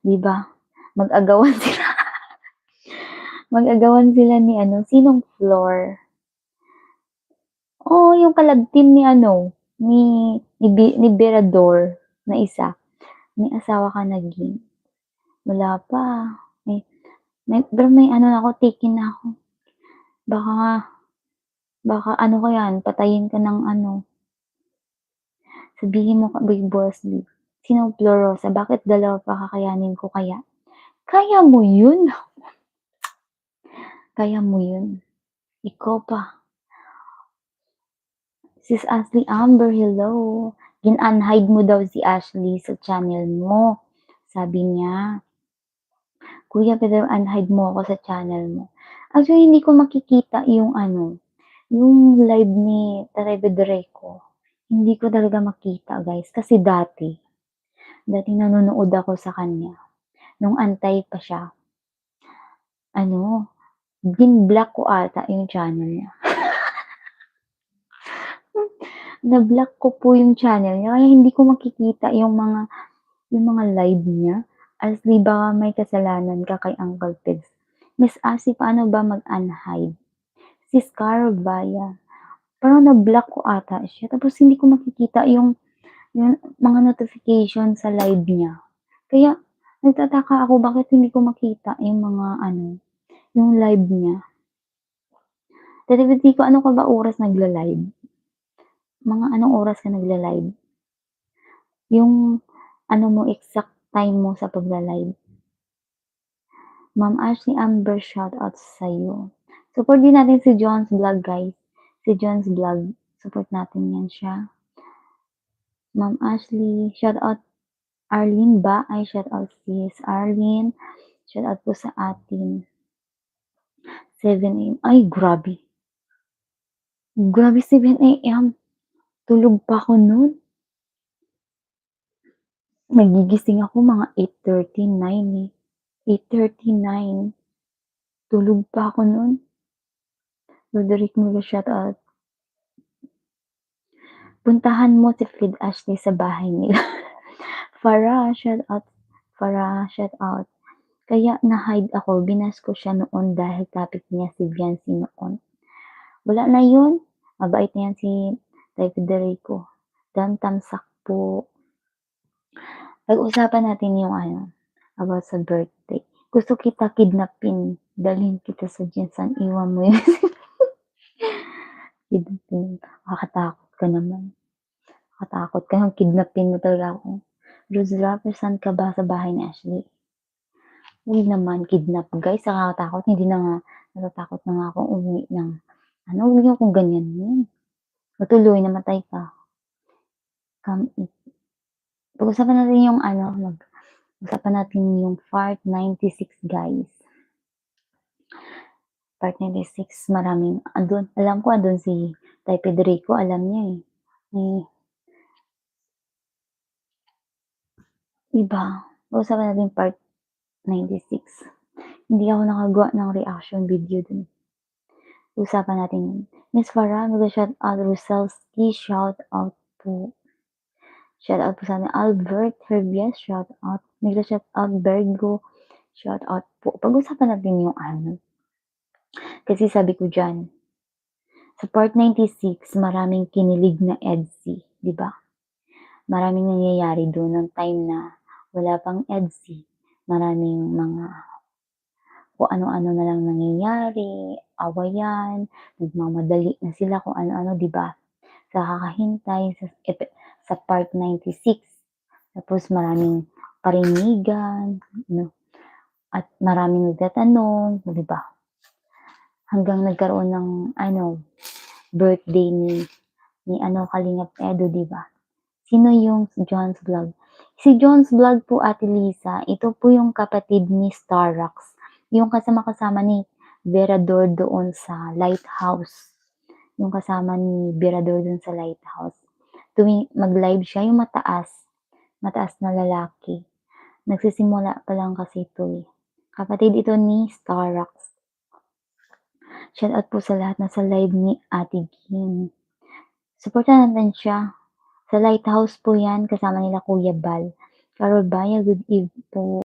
'Di ba? Mag-agawan sila mag-agawan sila ni ano, sinong Flor? Oo, yung ka-love-team ni ano, ni Berador na isa. May asawa ka na, Ging. Wala pa. Pero may ano na ako, taken na ako. Baka baka ano ko 'yan, patayin ka ng ano, sabihin mo kay Boss Lee, "Sinong Flor Rosa, bakit dalawa pa kakayanin ko kaya?" Kaya mo 'yun, kaya mo 'yun. Ikaw pa. Sis Ashley Amber, hello. Gin-unhide mo daw si Ashley sa channel mo, sabi niya. Kuya, pero unhide mo ako sa channel mo. Actually, hindi ko makikita yung ano, yung live ni Tatay Federico. Hindi ko talaga makita, guys. Kasi dati nanonood ako sa kanya. Nung antay pa siya, ano, bin-block ko ata yung channel niya. Na-block ko po yung channel niya, kaya hindi ko makikita yung mga live niya. As di baka may kasalanan ka kay Uncle Pids. Miss Asi, paano ba mag-unhide? Si Scarvaya, parang na-block ko ata siya. Tapos hindi ko makikita yung mga notification sa live niya. Kaya nagtataka ako bakit hindi ko makita yung mga ano, yung live niya. Dati ko, ano ka ba oras nagla-live? Mga anong oras ka nagla-live? Yung ano mo, exact time mo sa pagla-live. Ma'am Ashley Amber, shoutout sa'yo. Support din natin si John's Vlog, guys. Si John's Vlog, support natin yan siya. Ma'am Ashley, shoutout Arlene ba? Ay, shoutout sis Arlene. Shoutout po sa atin. 7 AM. Ay, grabe. Grabe, 7 AM. Tulog pa ako nun. Nagigising ako mga 8:39 eh. 8:39. Tulog pa ako nun. Roderick Mulo, shoutout. Puntahan mo si Fred Ashley sa bahay nila. Farah, shoutout. Farah, shoutout. Kaya na-hide ako, binas ko siya noon dahil topic niya si Viancy noon. Wala na yun. Mabait na yan si Tay Federico. Dan tamsak po. Pag-usapan natin yung ano, about sa birthday. Gusto kita kidnapin. Dalhin kita sa Jensen. Iwan mo yun. Kidnapin. Makakatakot ka naman. Makatakot ka. Kidnapin mo talaga ako. Rose Rapper, saan ka ba sa bahay ni Ashley? Huwag naman, kidnap. Guys, nakakatakot. Hindi na nga, natatakot na nga akong umuwi ng, ano, huwag niyo akong ganyan yun. Matuloy, namatay ka. Come eat. Pag-usapan natin yung ano, usapan natin yung part 96, guys. Part 96, maraming, andun, alam ko andun si Tay Federico, alam niya eh. Iba, pag-usapan natin part 96. Hindi ako nakagawa ng reaction video dun. Usapan natin yun. Miss Farah, mag-shout out Roselski, shout out po. Shout out po sa atin. Albert Herbias, shout out. Shout out Bergo, shout out po. Pag-usapan natin yung ano. Kasi sabi ko dyan, sa part 96, maraming kinilig na EDSI, di ba? Maraming nangyayari doon ng time na wala pang EDSI. Maraming mga kung ano-ano na lang nangyayari, awayan, nagmamadali na sila kung ano-ano, di ba? Sa kakahintay sa part 96. Tapos maraming parinigan, no? At maraming nagtatanong, di ba? Hanggang nagkaroon ng birthday ni Kalingap Edo, di ba? Sino yung John's Vlog? Si John's Vlog po, Ate Lisa, ito po yung kapatid ni Starrox. Yung kasama-kasama ni Berador doon sa Lighthouse. Yung kasama ni Berador doon sa Lighthouse. Tuwing mag-live siya, yung mataas na lalaki. Nagsisimula pa lang kasi ito eh. Kapatid ito ni Starrox. Shout out po sa lahat na sa live ni Ate Kim. Supportan natin siya. Sa Lighthouse po yan, kasama nila Kuya Bal. Carol Baya, good evening po.